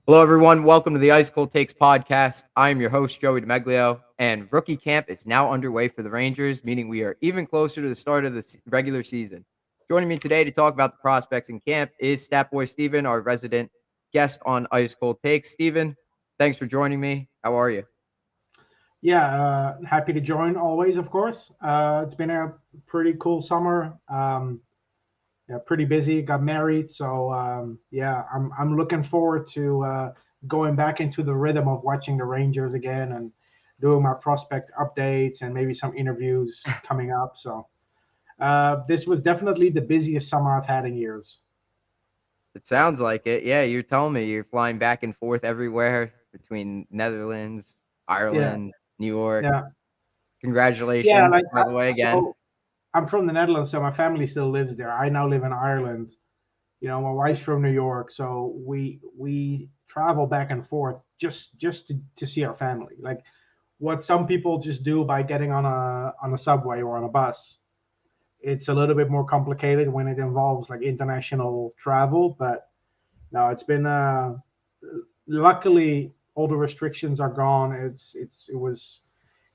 Hello, everyone. Welcome to the Ice Cold Takes podcast. I am your host, Joey DeMeglio, and rookie camp is now underway for the Rangers, meaning we are even closer to the start of the regular season. Joining me today to talk about the prospects in camp is Statboy Steven, our resident guest on Ice Cold Takes. Steven, thanks for joining me. How are you? Yeah, happy to join always, of course. It's been a pretty cool summer. Yeah, pretty busy. Got married, so yeah, I'm looking forward to going back into the rhythm of watching the Rangers again and doing my prospect updates and maybe some interviews coming up. So this was definitely the busiest summer I've had in years. It sounds like it. Yeah, you're telling me you're flying back and forth everywhere between Netherlands, Yeah, Ireland, New York. yeah, yeah. Congratulations, Like by the way, again. so, I'm from the Netherlands, so my family still lives there. I now live in Ireland. My wife's from New York, so we travel back and forth just to see our family. Like what some people just do by getting on a subway or on a bus. It's a little bit more complicated when it involves like international travel, but no, it's been luckily all the restrictions are gone. It was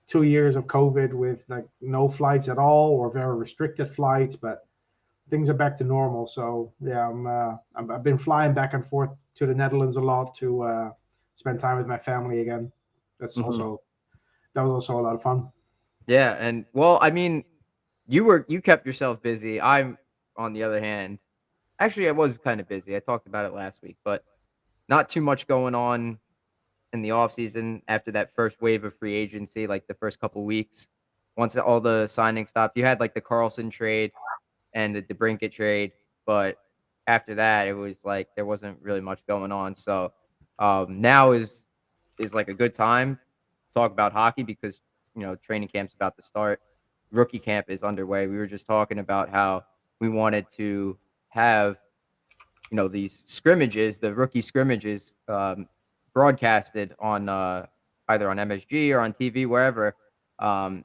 2 years of COVID with like no flights at all or very restricted flights, but things are back to normal. So yeah, I've been flying back and forth to the Netherlands a lot to spend time with my family again. That's Mhm. also that was also a lot of fun. Yeah, and well, I mean, you kept yourself busy. I'm on the other hand, actually I was kind of busy. I talked about it last week, but not too much going on in the off season after that first wave of free agency, like the first couple weeks. Once all the signing stopped, you had like the Carlson trade and the DeBrincat trade, but after that, it was like there wasn't really much going on. So now is like a good time to talk about hockey because training camp's about to start. Rookie camp is underway. We were just talking about how we wanted to have these scrimmages, the rookie scrimmages, broadcasted on either on MSG or on TV, wherever. Um,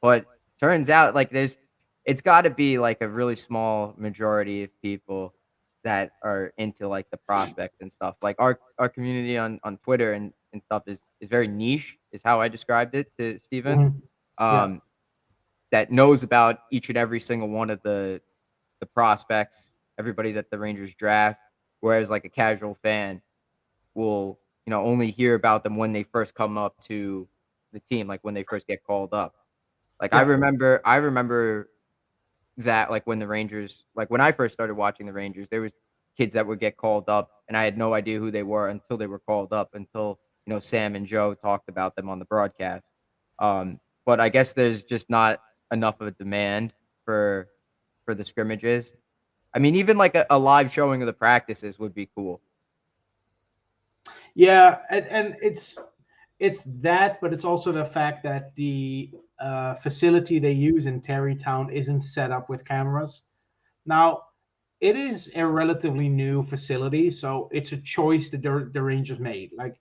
but turns out like it's got to be like a really small majority of people that are into like the prospects and stuff. Like our community on Twitter and stuff is very niche, is how I described it to Steven. Mhm. Yeah, Um, that knows about each and every single one of the prospects, everybody that the Rangers draft, whereas like a casual fan will, only hear about them when they first come up to the team, like when they first get called up. Like yeah, I remember that like when the Rangers, like when I first started watching the Rangers, there was kids that would get called up and I had no idea who they were until they were called up, until, Sam and Joe talked about them on the broadcast. But I guess there's just not enough of a demand for the scrimmages. I mean, even like a live showing of the practices would be cool. yeah. And it's that, but it's also the fact that the facility they use in Terrytown isn't set up with cameras. Now, it is a relatively new facility, so it's a choice that the Rangers made. Like,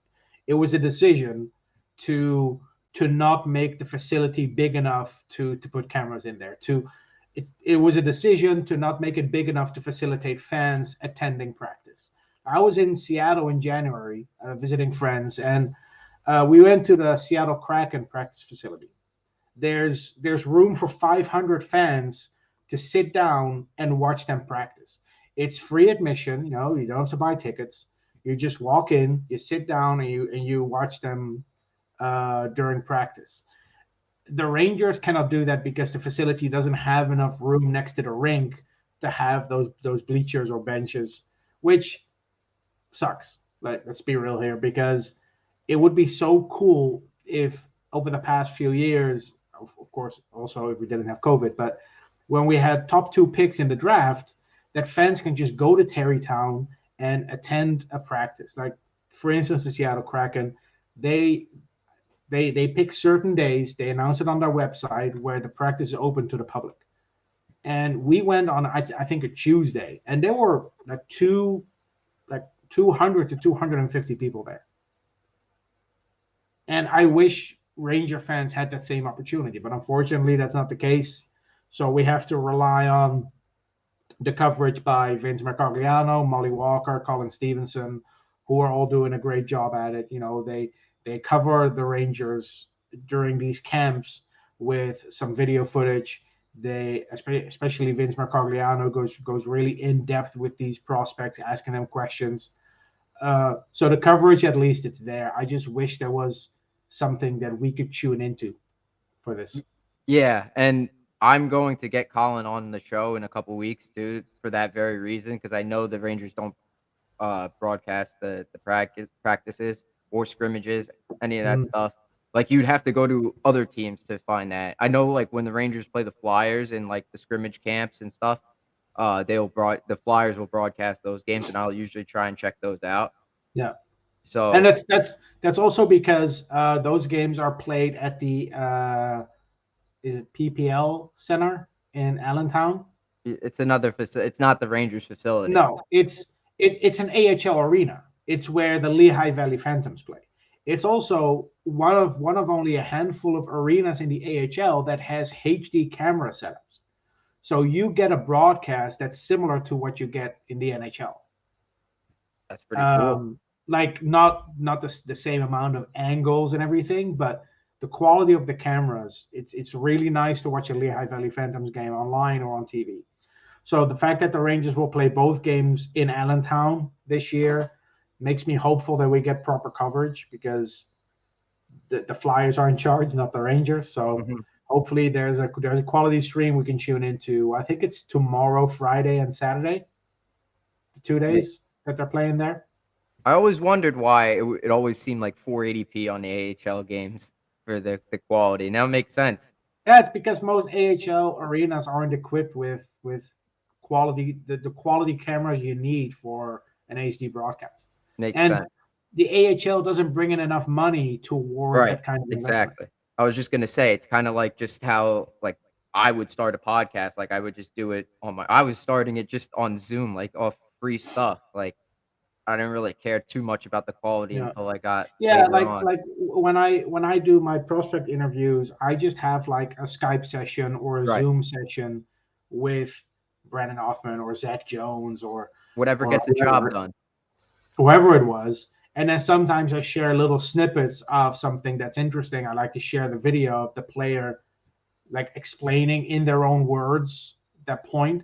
it was a decision to to not make the facility big enough to put cameras in there. It was a decision to not make it big enough to facilitate fans attending practice. I was in Seattle in January visiting friends, and we went to the Seattle Kraken practice facility. There's room for 500 fans to sit down and watch them practice. It's free admission. You don't have to buy tickets. You just walk in, you sit down, and you watch them during practice. The Rangers cannot do that because the facility doesn't have enough room next to the rink to have those bleachers or benches, which sucks. Like, let's be real here, because it would be so cool if over the past few years, of course, also if we didn't have COVID, but when we had top two picks in the draft, that fans can just go to Terrytown and attend a practice. Like, for instance, the Seattle Kraken, they they pick certain days, they announce it on their website where the practice is open to the public. And we went on, I think, a Tuesday, and there were like 200 to 250 people there. And I wish Ranger fans had that same opportunity, but unfortunately, that's not the case. So we have to rely on the coverage by Vince Mercogliano, Molly Walker, Colin Stevenson, who are all doing a great job at it. You know, they cover the Rangers during these camps with some video footage. They, especially Vince Mercogliano, goes really in depth with these prospects, asking them questions. So the coverage, at least, it's there. I just wish there was something that we could tune into for this. Y Yeah, and I'm going to get Colin on the show in a couple weeks too for that very reason because I know the Rangers don't, broadcast the practices or scrimmages, any of that Mhm. stuff. Like, you'd have to go to other teams to find that. I know, like, when the Rangers play the Flyers in, like, the scrimmage camps and stuff, the Flyers will broadcast those games, and I'll usually try and check those out. Yeah, and So, that's also because those games are played at the is it PPL Center in Allentown? it's another it's not the Rangers facility. No, it's an AHL arena. It's where the Lehigh Valley Phantoms play. It's also one of only a handful of arenas in the AHL that has HD camera setups. So you get a broadcast that's similar to what you get in the NHL. That's pretty cool. um, like not the same amount of angles and everything, but the quality of the cameras. It's really nice to watch a Lehigh Valley Phantoms game online or on TV. So the fact that the Rangers will play both games in Allentown this year makes me hopeful that we get proper coverage because the Flyers are in charge, not the Rangers. So Mhm. hopefully there's a quality stream we can tune into. I think it's tomorrow, Friday, and Saturday, the two Yeah. days that they're playing there. I always wondered why it always seemed like 480p on the AHL games for the quality. Now it makes sense. That's because most AHL arenas aren't equipped with the quality cameras you need for an HD broadcast. Makes And sense. the AHL doesn't bring in enough money toward Right. that kind of investment. Exactly. I was just gonna say it's kinda like just how, like, I would start a podcast, like, I would just do it on my I was starting it just on Zoom, like, off free stuff, like, I didn't really care too much about the quality Yeah. until I got Yeah, later on. when I do my prospect interviews, I just have like a Skype session or a Right. Zoom session with Brennan Othmann or Zach Jones Whatever or gets the job whoever done. whoever it was. And then sometimes I share little snippets of something that's interesting. I like to share the video of the player like explaining in their own words that point.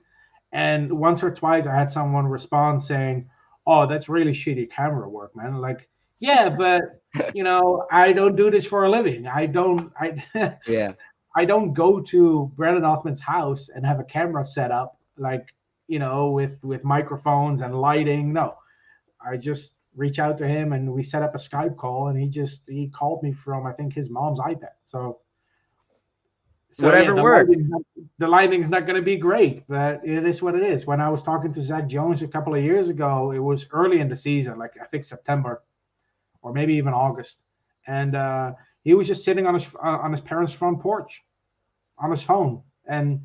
And once or twice I had someone respond saying, "Oh, that's really shitty camera work, man." Like, yeah, but I don't do this for a living. Yeah. I don't go to Brennan Othmann's house and have a camera set up like, with microphones and lighting. No, I just reach out to him and we set up a Skype call, and he called me from, I think, his mom's iPad. So yeah, Whatever works. the lighting's not going to be great, but it is what it is. When I was talking to Zach Jones a couple of years ago, it was early in the season, like I think September or maybe even August, and he was just sitting on his parents' front porch on his phone, and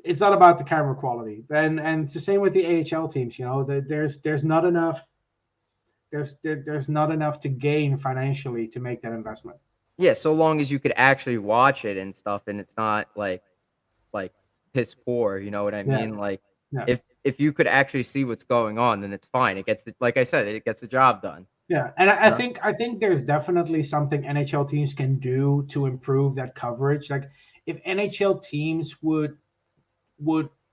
it's not about the camera quality. And it's the same with the AHL teams. There's not enough. There's not enough to gain financially to make that investment. Yeah, so long as you could actually watch it and stuff and it's not like piss poor, you know what I Yeah, mean? Like yeah. if you could actually see what's going on, then it's fine. It gets the like I said, it gets the job done. Yeah, and I You know? think I think there's definitely something NHL teams can do to improve that coverage. Like if NHL teams would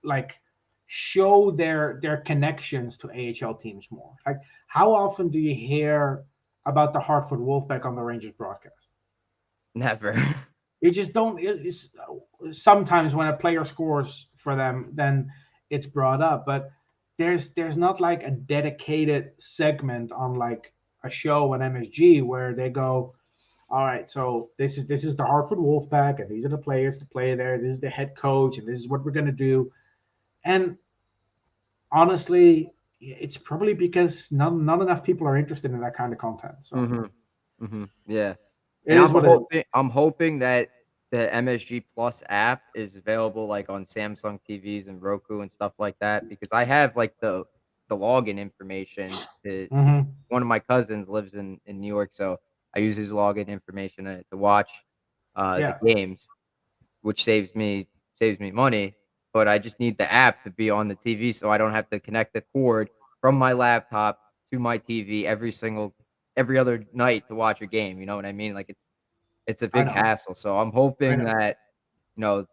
like show their connections to AHL teams more. Like how often do you hear about the Hartford Wolfpack on the Rangers broadcast? Never. You just don't. Sometimes when a player scores for them, then it's brought up, but there's not like a dedicated segment on like a show on MSG where they go, all right, so this is the Hartford Wolfpack, and these are the players to play there. This is the head coach, and this is what we're gonna do. And honestly, it's probably because not enough people are interested in that kind of content. So Mhm. Mhm. Yeah. it And is what it is. I'm hoping that the MSG Plus app is available, like, on Samsung TVs and Roku and stuff like that because I have, like, the login information to Hmm. one of my cousins lives in New York, so I use his login information to watch, the Yeah, games, which saves me money, but I just need the app to be on the TV so I don't have to connect the cord from my laptop to my TV every other night to watch a game, you know what I mean? Like, it's a I big know. hassle, so I'm I hoping know. that, you know,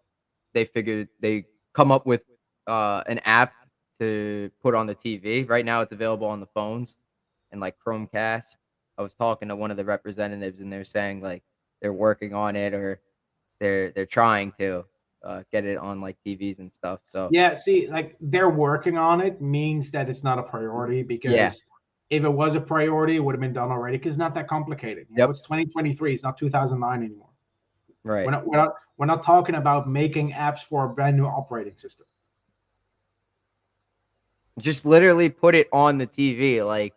they come up with, an app to put on the TV. Right now, it's available on the phones and, like, Chromecast. I was talking to one of the representatives, and they're saying, like, they're working on it or they're trying to, get it on, like, TVs and stuff, so Yeah, see, like they're working on it means that it's not a priority yeah. because if it was a priority, it would have been done already because it's not that complicated. Yep. It's 2023, it's not 2009 anymore. Right. We're not talking about making apps for a brand new operating system. Just literally put it on the TV, like,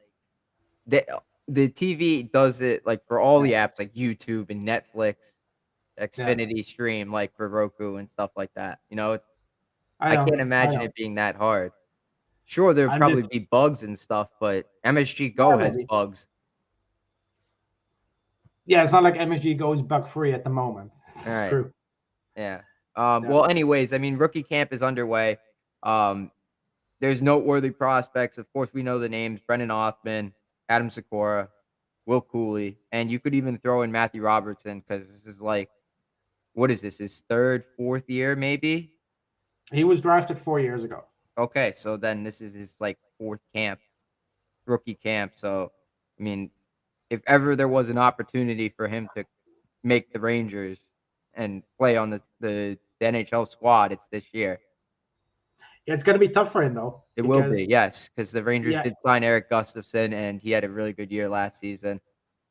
the the TV does it, like, for all Yeah, the apps, like YouTube and Netflix, yeah. Xfinity Stream, like, for Roku and stuff like that, I I can't know, I imagine know. it being that hard. Sure, there'll I'm probably just be bugs and stuff, but MSG Go yeah, has maybe. bugs. Yeah, it's not like MSG goes bug free at the moment. It's Alright, true. yeah. Yeah. Well, anyways, I mean, rookie camp is underway. Um, there's noteworthy prospects. Of course, we know the names: Brennan Othmann, Adam Sikora, Will Cooley, and you could even throw in Matthew Robertson because this is like, what is this? His third, fourth year, maybe? He was drafted 4 years ago. Okay, so then this is his like fourth camp, rookie camp. So, I mean, if ever there was an opportunity for him to make the Rangers and play on the NHL squad, it's this year. Yeah, it's gonna be tough for him though, It will be, because yes, because the Rangers yeah, did sign Eric Gustafson, and he had a really good year last season.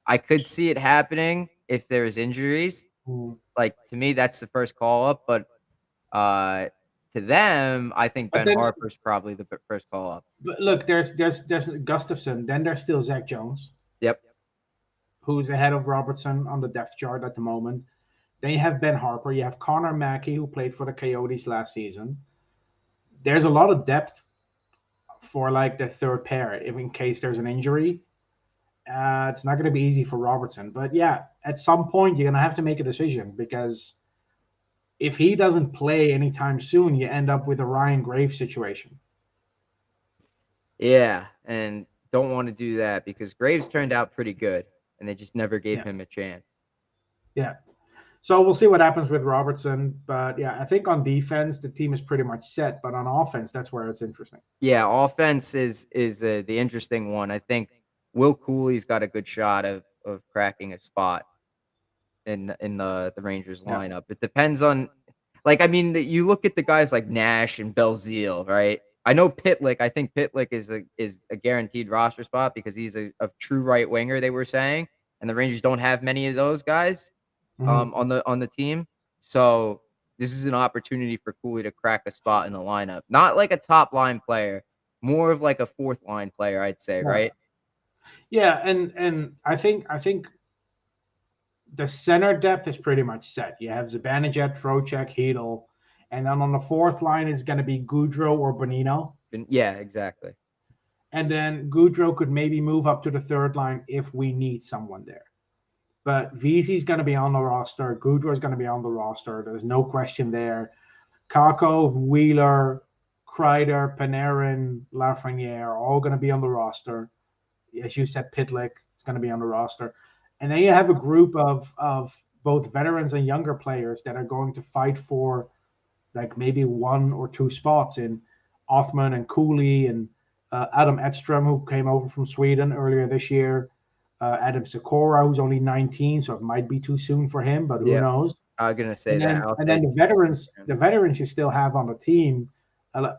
I could see it happening if there's injuries. mm, Like, to me, that's the first call up, but, uh, to them, I think but Ben then Harper's probably the first call up. but look, there's Gustafson. Then there's still Zach Jones, Yep. who's ahead of Robertson on the depth chart at the moment. Then you have Ben Harper. You have Connor Mackey, who played for the Coyotes last season. There's a lot of depth for like the third pair, if in case there's an injury. It's not going to be easy for Robertson, but yeah, at some point you're going to have to make a decision because if he doesn't play anytime soon, you end up with a Ryan Graves situation. Yeah, and don't wanna do that because Graves turned out pretty good, and they just never gave Yeah, him a chance. yeah. So we'll see what happens with Robertson, but yeah, I think on defense the team is pretty much set, but on offense that's where it's interesting. Yeah, offense is the interesting one. I think Will Cooley's got a good shot of cracking a spot in the Rangers Yeah. lineup. It depends on, like, I mean, you look at the guys like Nash and Belzile, right? I think Pitlick is a guaranteed roster spot because he's a true right winger, they were saying, and the Rangers don't have many of those guys, Mhm. on the team. So, this is an opportunity for Cooley to crack a spot in the lineup. Not like a top line player, more of like a fourth line player, I'd say, Yeah. right? Yeah, and I think the center depth is pretty much set. You have Zibanejad, Trocheck, Hedel, and then on the fourth line is going to be Goudreau or Bonino. And yeah, exactly. And then Goudreau could maybe move up to the third line if we need someone there. But VZ's going to be on the roster. Goudreau is going to be on the roster. There's no question there. Kakov, Wheeler, Kreider, Panarin, Lafreniere are all going to be on the roster. As you said, Pitlick is going to be on the roster. And then you have a group of both veterans and younger players that are going to fight for like maybe one or two spots in Othman and Cooley and Adam Edstrom, who came over from Sweden earlier this year. Adam Sikora, who's only 19, so it might be too soon for him, but who Yeah, knows? I was gonna say And that. then I'll and say then it's the too soon veterans, for him. the veterans you still have on the team,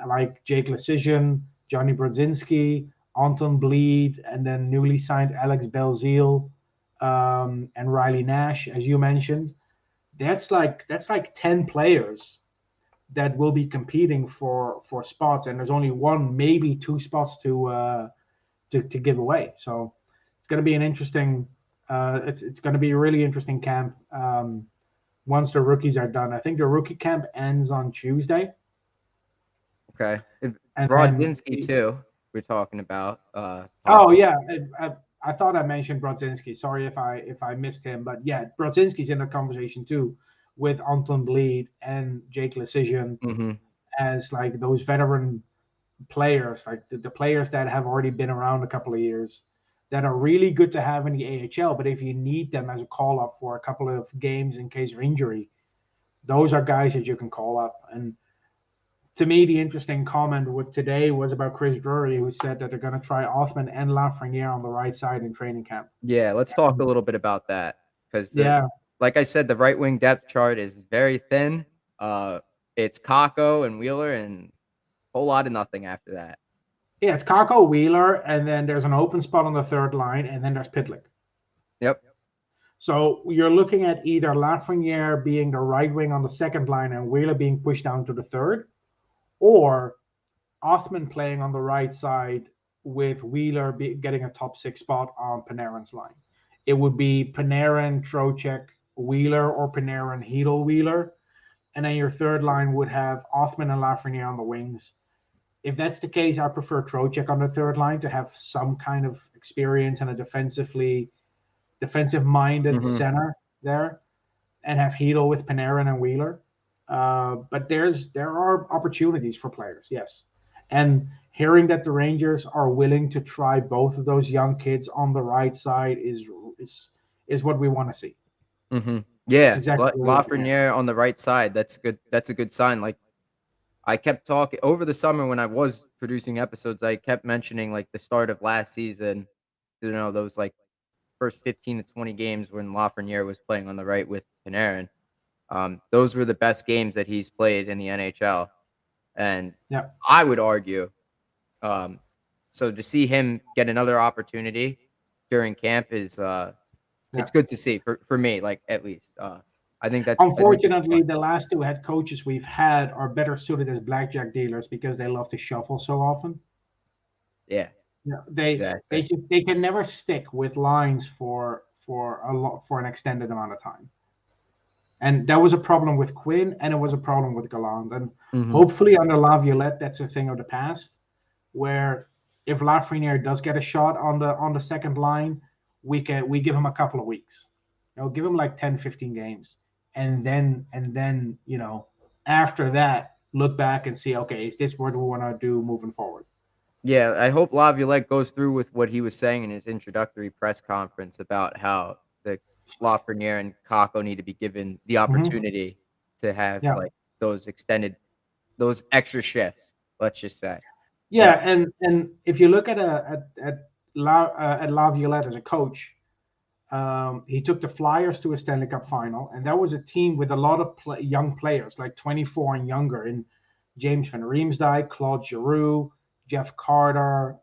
like Jake Lecision, Johnny Brodzinski, Anton Bleed, and then newly signed Alex Belzile and Riley Nash, as you mentioned. That's like 10 players that will be competing for spots, and there's only one, maybe two spots to give away. So it's going to be an interesting. It's going to be a really interesting camp once the rookies are done. I think the rookie camp ends on Tuesday, Okay. and then Brodzinski too, we're talking about, oh possibly. yeah, I thought I mentioned Brodzinski. Sorry if I missed him, but yeah, Brodzinski's in the conversation too with Anton Bleed and Jake Lecision Mhm. as like those veteran players, like the players that have already been around a couple of years, that are really good to have in the AHL. But if you need them as a call up for a couple of games in case of injury, those are guys that you can call up. And to me, the interesting comment with today was about Chris Drury, who said that they're going to try Othmann and Lafreniere on the right side in training camp. Yeah, let's talk a little bit about that because Yeah, like I said, the right wing depth chart is very thin. Uh, it's Kako and Wheeler and a whole lot of nothing after that. yeah, it's Kako, Wheeler, and then there's an open spot on the third line, and then there's Pitlick. Yep. So you're looking at either Lafreniere being the right wing on the second line and Wheeler being pushed down to the third, or Othmann playing on the right side with Wheeler getting a top six spot on Panarin's line. It would be Panarin, Trocheck, Wheeler, or Panarin, Hedel, Wheeler. And then your third line would have Othmann and Lafreniere on the wings. If that's the case, I prefer Trocheck on the third line to have some kind of experience and a defensive-minded Mhm. center there, and have Hedel with Panarin and Wheeler. But there are opportunities for players, yes. And hearing that the Rangers are willing to try both of those young kids on the right side is what we want to see. It's Yeah, exactly what we want to hear. Lafreniere on the right side, that's good that's a good sign, like, I kept talking over the summer when I was producing episodes, I kept mentioning, like, the start of last season, those, like, first 15 to 20 games when Lafreniere was playing on the right with Panarin. Those were the best games that he's played in the NHL, and Yeah, I would argue, um, so to see him get another opportunity during camp is, yeah. it's good to see for me, like, at least, I think that's Unfortunately, fun. the last two head coaches we've had are better suited as blackjack dealers because they love to shuffle so often. Yeah, Yeah, they exactly. just they can never stick with lines for an extended amount of time. And that was a problem with Quinn, and it was a problem with Galland. And Mhm. hopefully under Laviolette, that's a thing of the past, where if Lafreniere does get a shot on the second line, we give him a couple of weeks. Give him like 10, 15 games. And then, after that, look back and see, okay, is this what we want to do moving forward? Yeah, I hope Laviolette goes through with what he was saying in his introductory press conference about how the Lafreniere and Kako need to be given the Hmm. opportunity to have, Yeah. like, those extra shifts, let's just say. Yeah, Yeah, and if you look at Laviolette as a coach, he took the Flyers to a Stanley Cup final, and that was a team with a lot of young players, like 24 and younger, in James Van Riemsdyk, Claude Giroux, Jeff Carter,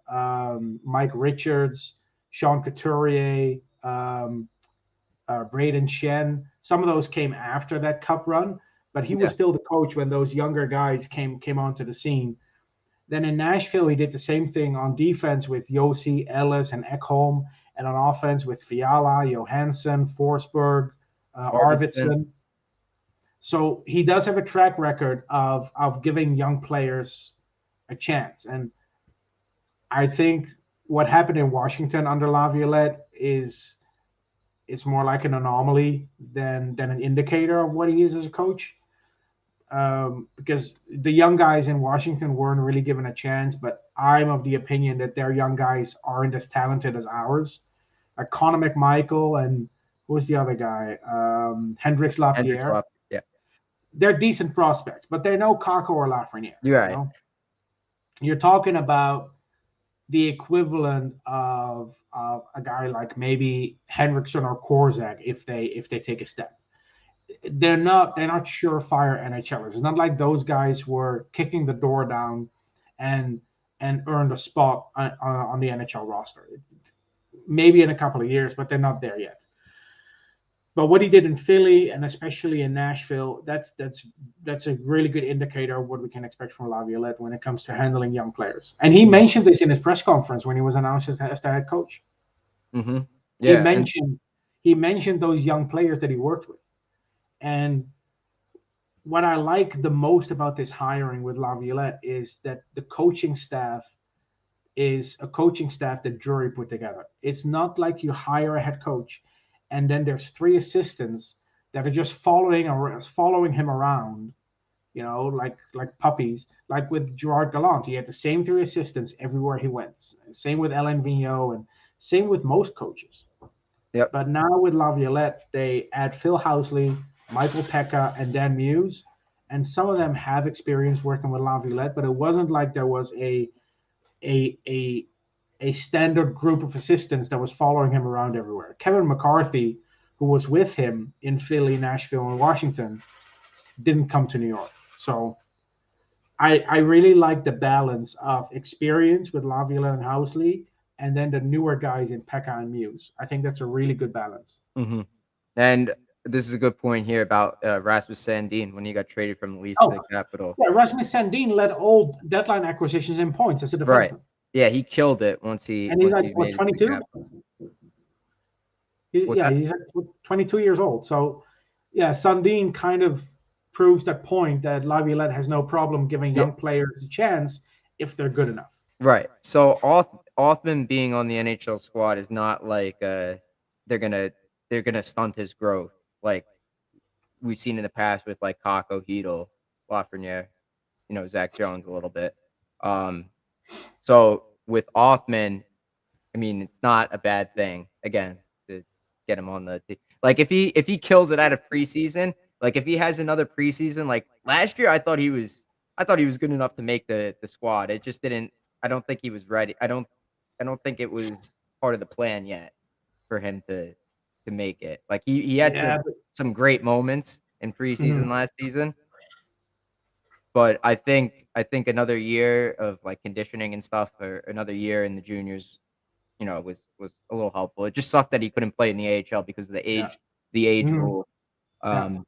Mike Richards, Sean Couturier, Braden Shen. Some of those came after that Cup run, but he yeah, was still the coach when those younger guys came onto the scene. Then in Nashville, he did the same thing on defense with Yossi, Ellis, and Ekholm, and on offense with Fiala, Johansson, Forsberg, Arvidsson. Arvidsson. So he does have a track record of giving young players a chance. And I think what happened in Washington under Laviolette is more like an anomaly than an indicator of what he is as a coach. Because the young guys in Washington weren't really given a chance, but I'm of the opinion that their young guys aren't as talented as ours. Like Connor McMichael and who was the other guy? Hendrix Hendricks Lapierre. left. Yeah, They're decent prospects, but they're no Kako or Lafreniere. you're right. You're talking about the equivalent of a guy like maybe Henriksen or Korzak if they take a step. They're not surefire NHLers. It's not like those guys were kicking the door down and earned a spot on the NHL roster. Maybe in a couple of years, but they're not there yet. But what he did in Philly and especially in Nashville, that's a really good indicator of what we can expect from Laviolette when it comes to handling young players. And he Mhm, mentioned this in his press conference when he was announced as the head coach. mhm. He Yeah, and mentioned he mentioned those young players that he worked with. And what I like the most about this hiring with Laviolette is that the coaching staff is a coaching staff that Drury put together. It's not like you hire a head coach and then there's three assistants that are just following him around like puppies. Like with Gerard Gallant, he had the same three assistants everywhere he went. Same with Alain Vigneault, and same with most coaches. Yep. But now with Laviolette, they add Phil Housley, Michael Pekka, and Dan Muse, and some of them have experience working with Laviolette, but it wasn't like there was a a a standard group of assistants that was following him around everywhere. Kevin McCarthy, who was with him in Philly, Nashville, and Washington, didn't come to New York. So I really like the balance of experience with Laviolette and Housley, and then the newer guys in Pekka and Muse. I think that's a really good balance. Hmm. And this is a good point here about Rasmus Sandin when he got traded from the Leafs to the Oh, Capitals. yeah, Rasmus Sandin led all deadline acquisitions in points as a Right. defenseman, Yeah, he killed it once he and he's like what made it to the 22. Capitals. What's Yeah, that? he's like 22 years old. So, yeah, Sandin kind of proves that point that Laviolette has no problem giving Yeah. young players a chance if they're good enough. Right. So Othman being on the NHL squad is not like they're gonna they're gonna stunt his growth like we've seen in the past with like Kako, Hedel, Lafreniere, Zach Jones a little bit. Um, so with Othman, I mean, it's not a bad thing again to get him on the like if he kills it out of preseason, like if he has another preseason like last year, I thought he was good enough to make the squad. It just didn't. I don't think he was ready. I don't think it was part of the plan yet for him to make it. Like he had Yeah. some great moments in Mhm. preseason last season, but I think another year of like conditioning and stuff, or another year in the juniors, was a little helpful. It just sucked that he couldn't play in the AHL because of the Yeah. age Mhm. rule. Yeah. Um,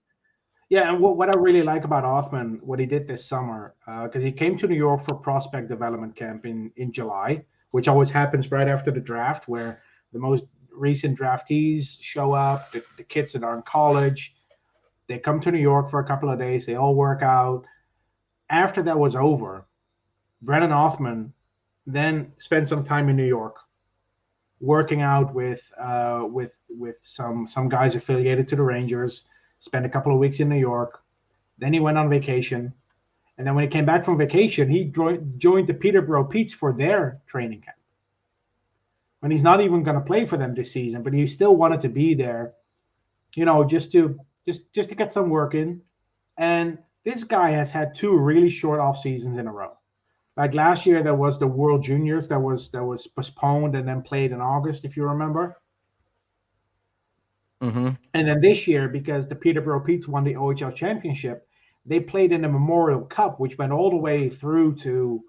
Yeah, and what I really like about Othman, what he did this summer, because he came to New York for prospect development camp in July, which always happens right after the draft, where the most recent draftees show up, the kids that are in college, they come to New York for a couple of days, they all work out. After that was over, Brennan Othmann then spent some time in New York working out with some guys affiliated to the Rangers. Spent a couple of weeks in New York. Then he went on vacation, and then when he came back from vacation, he joined the Peterborough Petes for their training camp. When he's not even going to play for them this season, but he still wanted to be there, just to get some work in. And this guy has had two really short off seasons in a row. Like last year, there was the World Juniors that was postponed and then played in August, if you remember. mhm. And then this year, because the Peterborough Petes won the OHL championship, they played in the Memorial Cup, which went all the way through to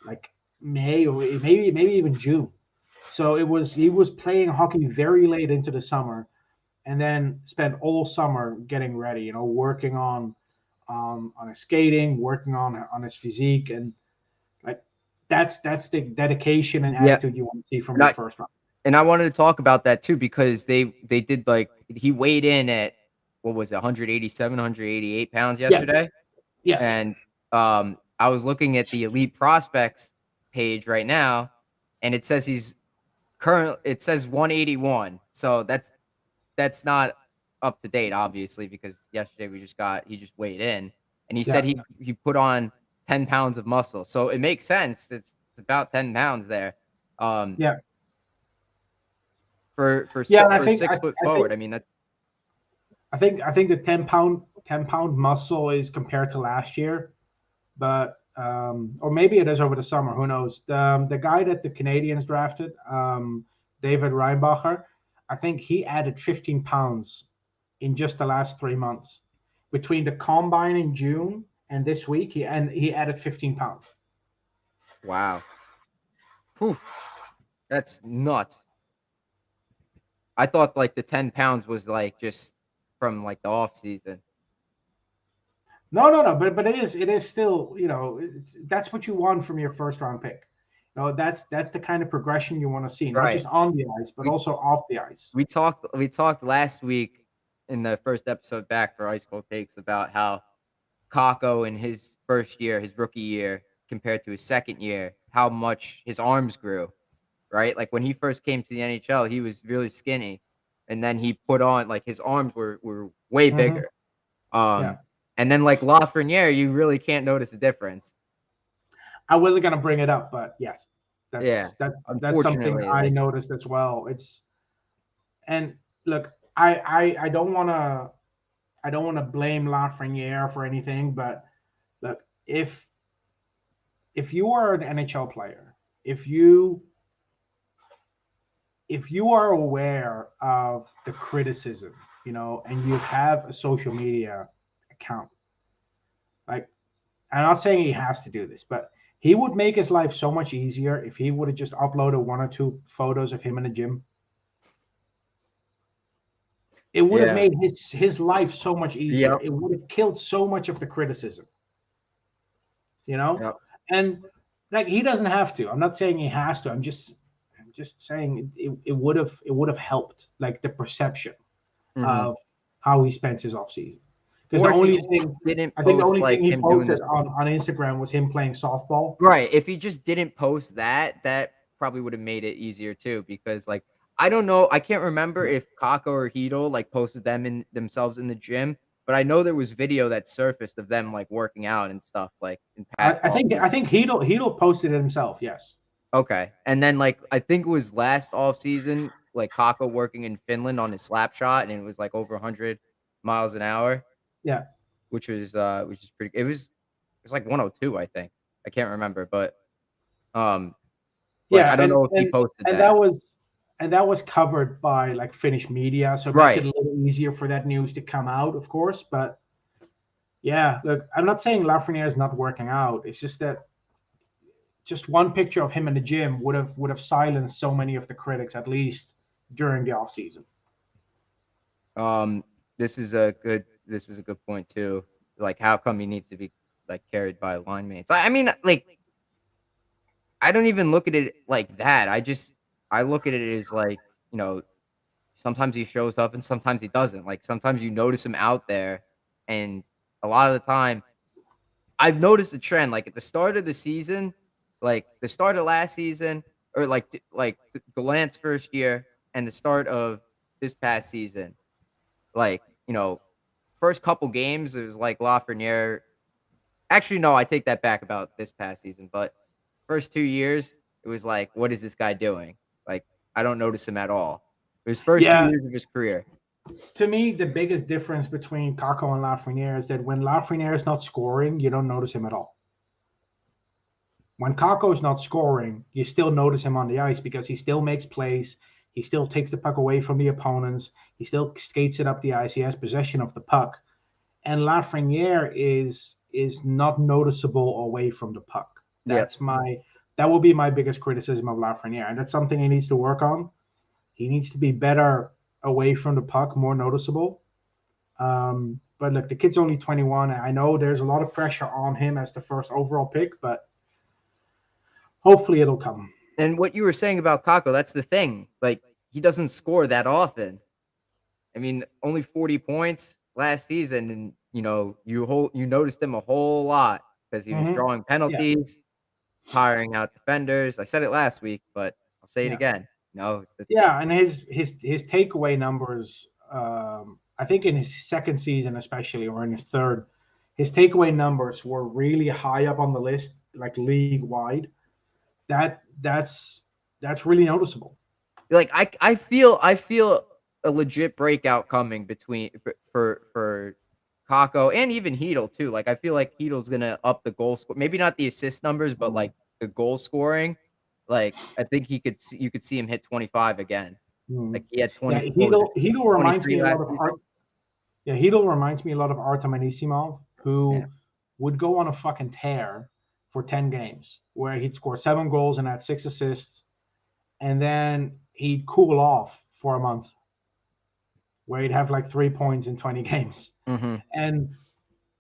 like May or maybe even June. So he was playing hockey very late into the summer, and then spent all summer getting ready. Working on his skating, working on his physique, and like that's the dedication and Yeah, attitude you want to see from and your I first round. and I wanted to talk about that too because they did like he weighed in at what was it, 187, 188 pounds Yeah, yesterday, yeah, and I was looking at the elite prospects page right now, and it says 181, so that's not up to date, obviously, because yesterday he just weighed in, and he said yeah, he put on 10 pounds of muscle. So it makes sense. It's about 10 pounds there. Um, yeah, yeah. And for 6 foot forward. I mean, that's I think the 10 pound muscle is compared to last year, but or maybe it is over the summer. Who knows? The guy that the Canadians drafted, David Reinbacher, I think he added 15 pounds in just the last 3 months. Between the combine in June and this week, he added 15 pounds. wow. Whew, that's nuts. I thought like the 10 pounds was like just from like the off season. No, no, no, but it is still that's what you want from your first round pick. That's the kind of progression you want to see, not Right. just on the ice, but We also off the ice. we talked last week in the first episode back for Ice Cold Takes about how Kako in his first year, his rookie year, compared to his second year, how much his arms grew, right? Like when he first came to the NHL, he was really skinny, and then he put on like his arms were way Hmm. bigger. Um, Yeah. And then like Lafreniere, you really can't notice a difference. I wasn't gonna bring it up, but yes, Yeah. that's something Unfortunately, I like noticed as well. It's and look, I don't wanna blame Lafreniere for anything, but look, if you are an NHL player, if you are aware of the criticism, and you have a social media account, like, I'm not saying he has to do this, but he would make his life so much easier if he would have just uploaded one or two photos of him in the gym. It would have yeah. made his life so much easier. Yep. It would have killed so much of the criticism, you know? Yep. And like, he doesn't have to. I'm not saying he has to. I'm just saying it would have helped, like, the perception Mhm. of how he spends his off season. Because Or if he just didn't I think the post, only thing like, he him doing posted this on Instagram was him playing softball. right, if he just didn't post that, that probably would've made it easier too because, like, I don't know, I can't remember if Kako or Heedle, like, posted them in themselves in the gym, but I know there was video that surfaced of them, like, working out and stuff, like, in past off I seasons. think Heedle posted it himself. Yes. Okay, and then, like, I think it was last off season, like, Kako working in Finland on his slap shot, and it was, like, over 100 miles an hour, Yeah. which is pretty it was, like, 102, I think. I can't remember, but, um like, Yeah, I don't know if he posted and that. that was covered by, like, Finnish media, so it makes it Right. a little easier for that news to come out, of course. But yeah, look, I'm not saying Lafreniere is not working out. It's just that just one picture of him in the gym would have silenced so many of the critics, at least during the off season. Um, this is a good point too. Like, how come he needs to be, like, carried by line mates? I mean, like, I don't even look at it like that. I look at it as, like, you know, sometimes he shows up and sometimes he doesn't. Like, sometimes you notice him out there, and a lot of the time I've noticed a trend, like, at the start of the season, like, the start of last season or, Gallant's first year and the start of this past season, like, first couple games, it was like Lafreniere actually, no, I take that back about this past season, but first 2 years, it was like, "What is this guy doing?" Like, I don't notice him at all. His first 2 Yeah, years of his career. to me, the biggest difference between Kako and Lafreniere is that when Lafreniere is not scoring, you don't notice him at all. When Kako's not scoring, you still notice him on the ice because he still makes plays. He still takes the puck away from the opponents. He still skates it up the ice. He has possession of the puck. And Lafreniere is not noticeable away from the puck. Yep. That will be my biggest criticism of Lafreniere, and that's something he needs to work on. He needs to be better away from the puck, more noticeable. But look, the kid's only 21. I know there's a lot of pressure on him as the first overall pick, but hopefully it'll come. And what you were saying about Kako, that's the thing, like, he doesn't score that often. I mean, only 40 points last season, and, you noticed him a whole lot because he was Mm-hmm. drawing Yeah, penalties, tiring out defenders. I said it last week, but I'll say it yeah, again. No, it's yeah. And his takeaway numbers, I think in his second season especially, or in his third, his takeaway numbers were really high up on the list, like league wide. That's really noticeable. like I feel a legit breakout coming between for Kako and even Heedle too. Like I feel like Heedle's gonna up the goal score. Maybe not the assist numbers, but Mm. like the goal scoring. Like I think you could see him hit 25 again. Mm. Like he had Yeah, 20. What was it? Heedle reminds 23 me a lot last of Art. season. Yeah, Heedle reminds me a lot of Artem Anisimov, Yeah. who would go on a fucking tear for 10 games, where he'd score 7 goals and had 6 assists, and then he'd cool off for a month, where he'd have like 3 points in 20 games. Hmm. And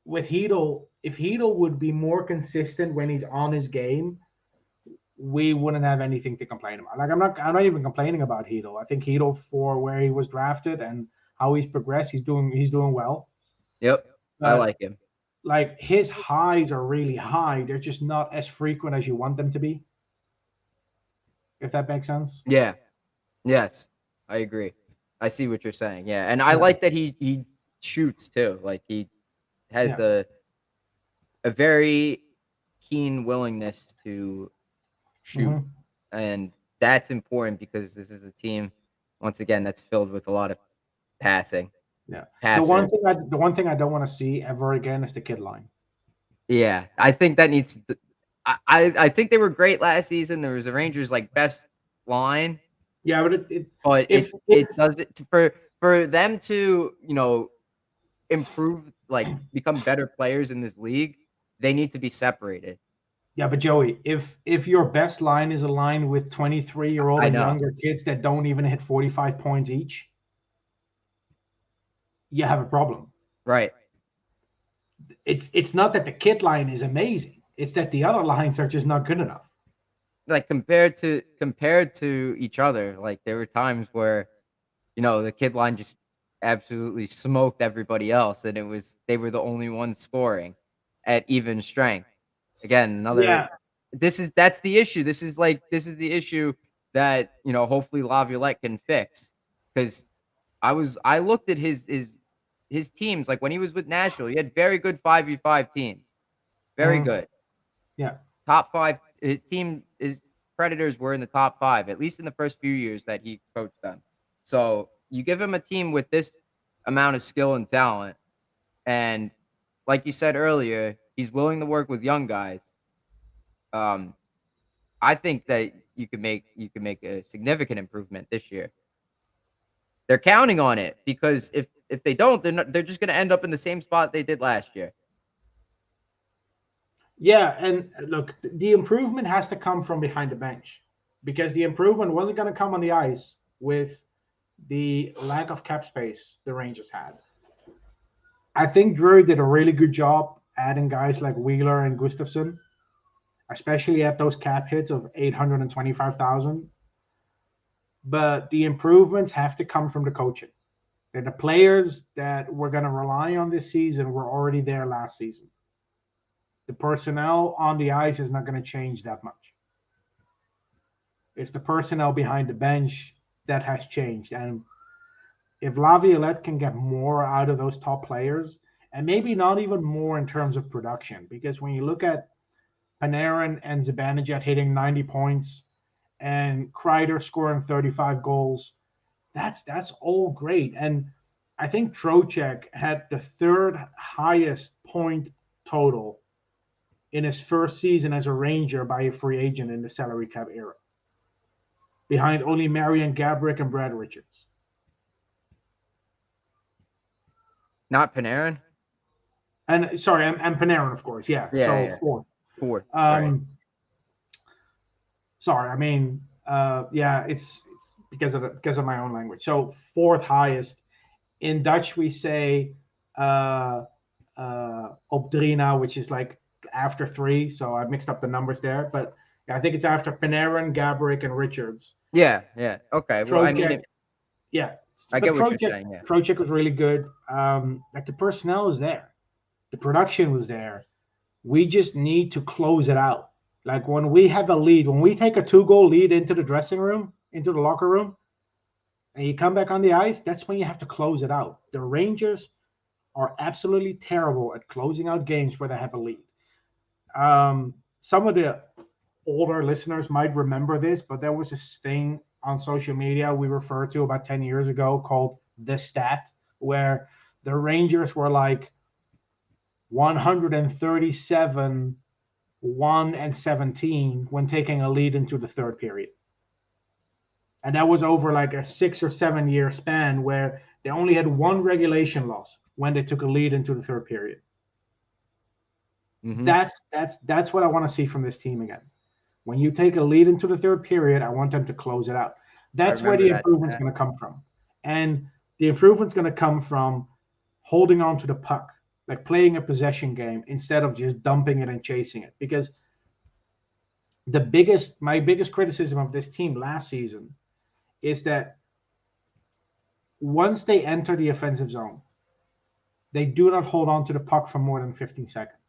with Heedle, if Heedle would be more consistent when he's on his game, we wouldn't have anything to complain about. Like, I'm not even complaining about Heedle. I think Heedle, for where he was drafted and how he's progressed, he's doing well. Yep. I But like him. like, his highs are really high. They're just not as frequent as you want them to be. If that makes sense. Yeah. Yes. I agree. I see what you're saying. Yeah, and I Yeah. like that he shoots too. Like he has Yeah. a very keen willingness to shoot, Hmm. and that's important because this is a team, once again, that's filled with a lot of passing Yeah. passers. The one thing I don't want to see ever again is the kid line. Yeah, I think that needs to I think they were great last season. There was the Rangers, like, best line, Yeah, but but if it does it for them to, improve, like, become better players in this league, they need to be separated. yeah, but Joey, if your best line is a line with 23-year-old I and know. younger kids that don't even hit 45 points each, you have a problem. Right. It's not that the kid line is amazing. It's that the other lines are just not good enough. Like, compared to each other, like, there were times where, the kid line just absolutely smoked everybody else, and they were the only ones scoring at even strength. Again, another Yeah, that's the issue. This is the issue that, hopefully Laviolette can fix. Because I looked at his teams, like, when he was with Nashville, he had very good 5v5 teams. Very mhm, good. yeah, Top 5 his Predators were in the top 5, at least in the first few years that he coached them. So, you give him a team with this amount of skill and talent, and like you said earlier, he's willing to work with young guys. Um, I think that you could make a significant improvement this year. They're counting on it because if they don't, they're just gonna end up in the same spot they did last year. yeah. And look, the improvement has to come from behind the bench because the improvement wasn't going to come on the ice with the lack of cap space the Rangers had. I think Drury did a really good job adding guys like Wheeler and Gustafson, especially at those cap hits of 825,000. But the improvements have to come from the coaching. And the players that we're going to rely on this season were already there last season. The personnel on the ice is not going to change that much. It's the personnel behind the bench that has changed. And if Laviolette can get more out of those top players, and maybe not even more in terms of production, because when you look at Panarin and Zibanejad hitting 90 points and Kreider scoring 35 goals, that's all great. And I think Trocheck had the third highest point total in his first season as a Ranger by a free agent in the salary cap era, behind only Marian Gaborik and Brad Richards. Not Panarin? And sorry, and Panarin, of course. Yeah. Yeah, So yeah. fourth. 4th, right. Um, sorry, I mean, yeah, it's because of my own language. So fourth highest in Dutch we say op drie now, which is like after three. So I mixed up the numbers there, but yeah, I think it's after Panarin, Gaborik, and Richards. Yeah, yeah. Okay, well, I mean, Trocheck, yeah, I but get what you're saying, yeah. Trocheck was really good. Like the personnel is there, the production was there. We just need to close it out. Like when we have a lead, when we take a 2-goal lead into the dressing room, into the locker room, and you come back on the ice, that's when you have to close it out. The Rangers are absolutely terrible at closing out games where they have a lead. Some of the older listeners might remember this, but there was this thing on social media we referred to about 10 years ago called The Stat, where the Rangers were like 137, 1 and 17 when taking a lead into the third period. And that was over like a 6 or 7 year span where they only had one regulation loss when they took a lead into the third period. Mhm. That's what I want to see from this team again. When you take a lead into the third period, I want them to close it out. I That's where remember the that improvement's stat. going to come from. And the improvement's going to come from holding on to the puck, like playing a possession game instead of just dumping it and chasing it. Because my biggest criticism of this team last season is that once they enter the offensive zone, they do not hold on to the puck for more than 15 seconds.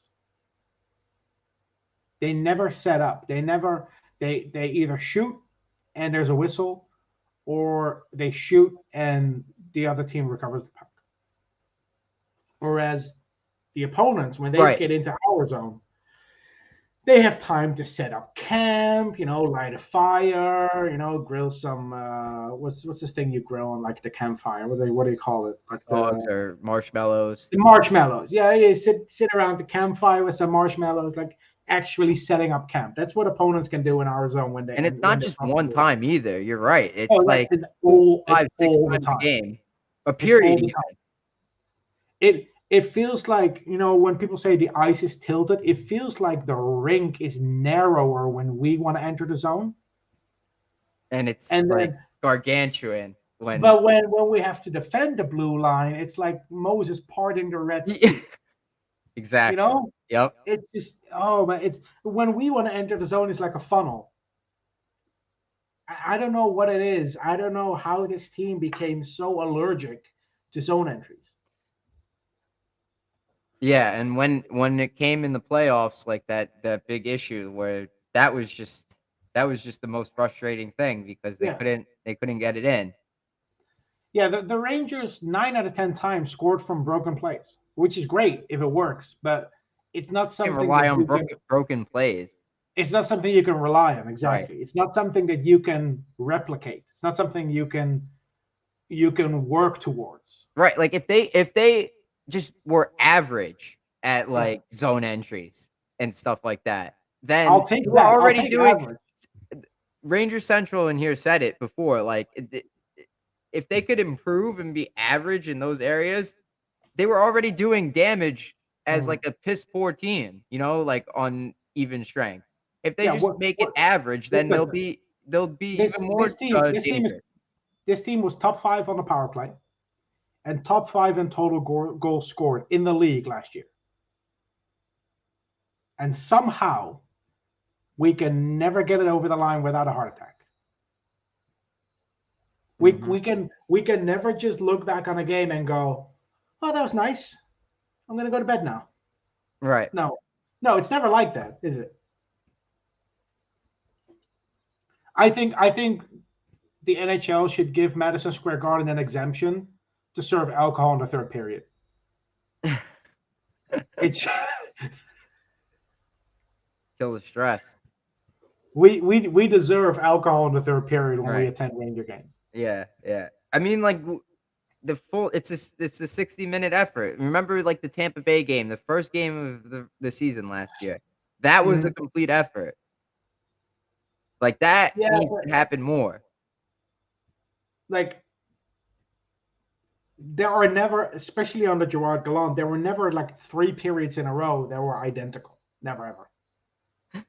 They never set up. They either shoot and there's a whistle, or they shoot and the other team recovers the puck. Whereas the opponents, when they Right. get into our zone, they have time to set up camp, light a fire, grill some what's this thing you grill on like the campfire? What do you call it? Like Dogs or marshmallows. the marshmallows. Yeah, you sit around the campfire with some marshmallows, like actually setting up camp. That's what opponents can do in our zone when they And it's when not they're just one comfortable. time either. You're right. Oh, It's like like it's 4, all it's 5, 6 all the times a time. game. A It's all period the even. time. It feels like, when people say the ice is tilted, it feels like the rink is narrower when we want to enter the zone. And it's, And like, then, gargantuan when but when we have to defend the blue line, it's like Moses parting the Red Yeah, Sea. You exactly. know, Yep. it's just, oh man, it's when we want to enter the zone, it's like a funnel. I don't know what it is. I don't know how this team became so allergic to zone entries. Yeah, and when it came in the playoffs, like, that big issue where that was just the most frustrating thing because they Yeah, couldn't get it in. yeah. The Rangers 9 out of 10 times scored from broken plays, which is great if it works, but it's not Can't something rely that on you can. broken plays. It's not something you can rely on. Right. Exactly. It's not something that you can replicate. It's not something you can work towards. Right, like, if they just were average at, Yeah, like, zone entries and stuff like that, then I'll take they were that. I'll already take doing average. Ranger Central in here said it before, like, if they could improve and be average in those areas, they were already doing damage as, Mhm. like, a piss poor team, like, on even strength. If they Yeah. just What? make it What? average, then Listen, they'll be this even this more, team this team is dangerous. this team was top five on the power play and top five in total goals scored in the league last year. And somehow we can never get it over the line without a heart attack. We Mhm. we can we can never just look back on a game and go, "Oh, that was nice. I'm gonna go to bed now." Right. No, no, it's never like that, is it? I think the NHL should give Madison Square Garden an exemption to serve alcohol in the third period. It's Kill the stress. we deserve alcohol in the third period when we Right. attend Ranger games. Yeah, yeah. I mean, like, it's a 60-minute effort. Remember, like, the Tampa Bay game, the first game of the season last year? That was a Mhm. complete effort. Like, that Yeah, needs but to happen more. like there are never, especially on the Gerard Gallant, there were never like 3 periods in a row that were identical. Never ever.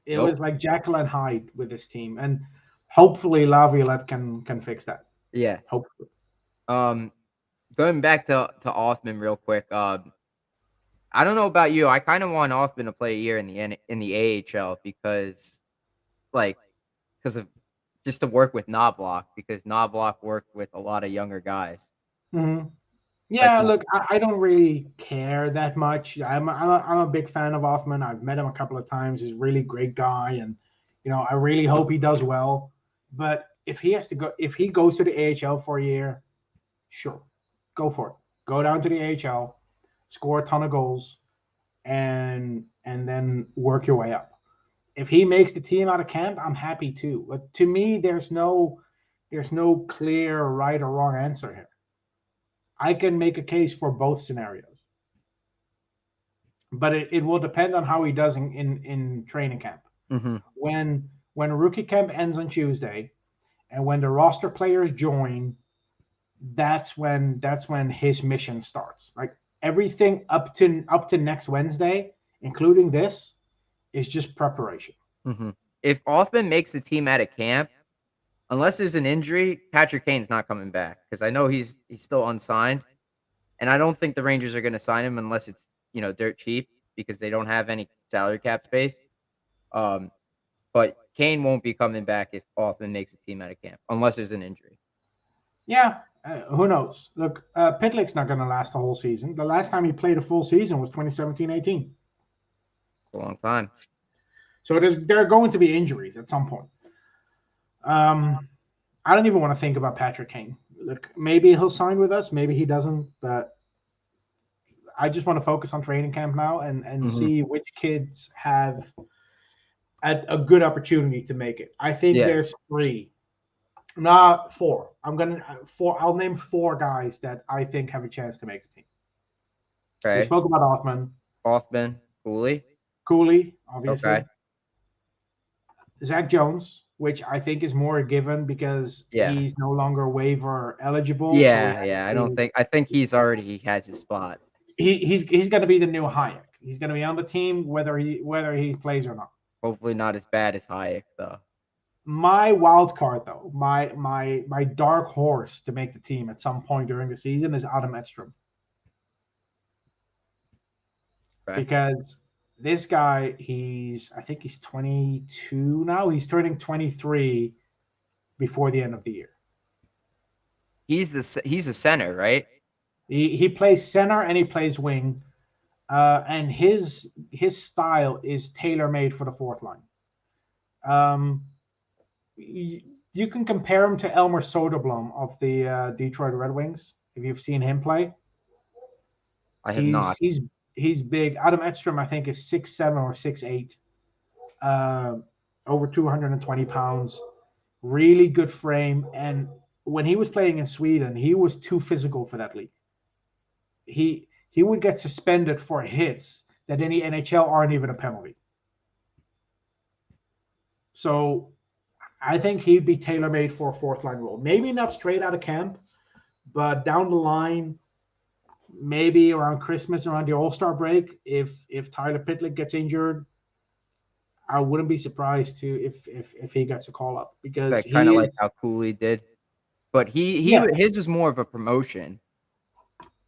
It Nope. was like Jekyll and Hyde with this team, and hopefully Laviolette can fix that. Yeah. Hopefully. Um, Going back to Othmann real quick, I don't know about you, I kinda want Othmann to play a year in the AHL like, 'cause of just to work with Knobloch because Knobloch worked with a lot of younger guys. Hmm. Like, Yeah, look, I don't really care that much. I'm a big fan of Othman. I've met him a couple of times. He's a really great guy, and I really hope he does well. But if he goes to the AHL for a year, sure, go for it. Go down to the AHL, score a ton of goals, and then work your way up. If he makes the team out of camp, I'm happy too. But to me, there's no clear right or wrong answer here. I can make a case for both scenarios, but it will depend on how he does in training camp. mhm, When rookie camp ends on Tuesday, and when the roster players join, that's when his mission starts. Like everything up to next Wednesday, including this, is just preparation. mhm. If Othmann makes the team out of camp, unless there's an injury, Patrick Kane's not coming back because I know he's still unsigned, and I don't think the Rangers are gonna sign him unless it's, dirt cheap because they don't have any salary cap space. Um, but Kane won't be coming back if Othmann makes the team out of camp unless there's an injury. Yeah, who knows? Look, Pitlick's not going to last the whole season. The last time he played a full season was 2017-18. It's a long time. So there are going to be injuries at some point. I don't even want to think about Patrick Kane. Look, maybe he'll sign with us, maybe he doesn't, but I just want to focus on training camp now and Hmm. see which kids have a good opportunity to make it. I think Yeah. there's three, not four. I'm gonna four. I'll name four guys that I think have a chance to make the team. We Okay. spoke about Othman, Othman, Cooley. Cooley, Okay. obviously, Zach Jones, which I think is more a given because Yeah. he's no longer waiver eligible. So he Yeah. has Yeah. I don't to. think. I think he has his spot. He's going to be the new Hayek. He's going to be on the team whether he plays or not. Hopefully not as bad as Hayek though. My wild card, though, my dark horse to make the team at some point during the season is Adam Edstrom, Okay. because this guy, I think he's 22 now. He's turning 23 before the end of the year. He's a center, right? He plays center and he plays wing, and his style is tailor made for the fourth line. Um, you can compare him to Elmer Soderblom of the Detroit Red Wings if you've seen him play. I have He's not. he's he's big. Adam Edstrom, I think, is 6'7" or 6'8", uh, over 220 pounds. Really good frame. And when he was playing in Sweden, he was too physical for that league. He would get suspended for hits that in the NHL aren't even a penalty. So I think he'd be tailor made for a fourth line role. Maybe not straight out of camp, but down the line, maybe around Christmas, around the All-Star break, if Tyler Pitlick gets injured, I wouldn't be surprised to if he gets a call up, because That kind he of like is. how Cooley did, but Yeah, his was more of a promotion.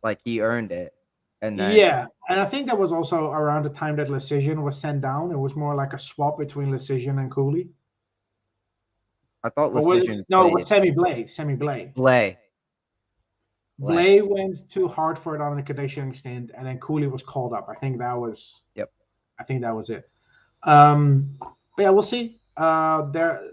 Like he earned it, and then yeah, and I think that was also around the time that Lecision was sent down. It was more like a swap between Lecision and Cooley. I thought Or was it? Lecision No, it was played Semi Blay. Semi Blay. Blay. Blay. Blay went to Hartford on a conditioning stint, and then Cooley was called up. I think that was. Yep. I think that was it. But yeah, we'll see. There,